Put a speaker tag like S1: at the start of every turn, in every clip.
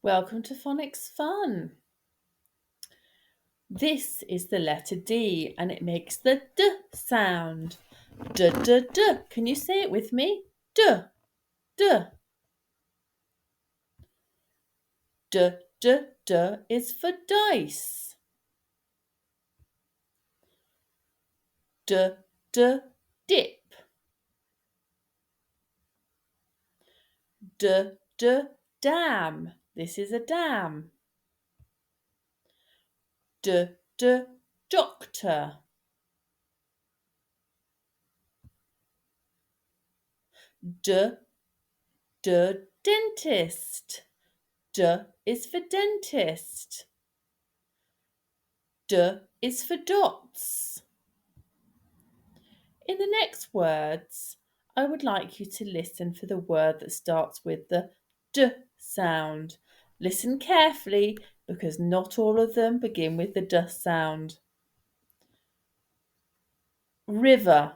S1: Welcome to Phonics Fun. This is the letter D and it makes the D sound. D, D, D. Can you say it with me? D, D. D, D, D is for dice. D, D, dip. D, D, dam. This is a dam. D, D, doctor. D, D, dentist. D is for dentist. D is for dots. In the next words, I would like you to listen for the word that starts with the D sound. Listen carefully because not all of them begin with the D sound. River,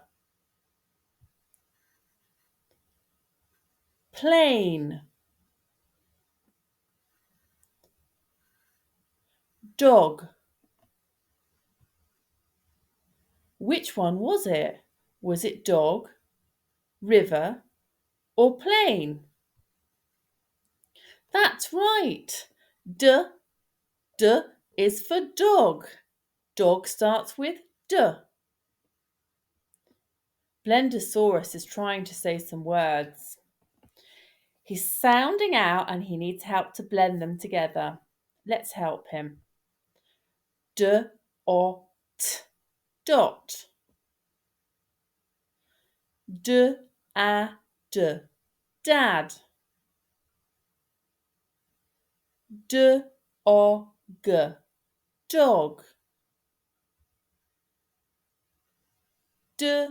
S1: plane, dog. Which one was it? Was it dog, river, or plane? That's right. D, D is for dog. Dog starts with D. Blendosaurus is trying to say some words. He's sounding out and he needs help to blend them together. Let's help him. D, o, t, dot. D, a, d, dad. D, o, g, dog. D,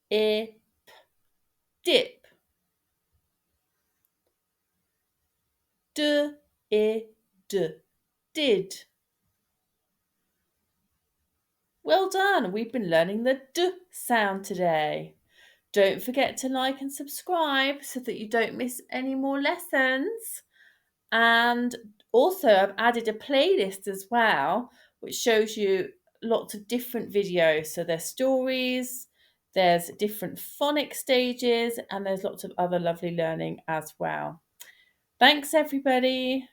S1: e, p, dip. D, e, d, did. Well done, we've been learning the D sound today. Don't forget to like and subscribe so that you don't miss any more lessons. And also I've added a playlist as well, which shows you lots of different videos. So there's stories, there's different phonic stages, and there's lots of other lovely learning as well. Thanks everybody.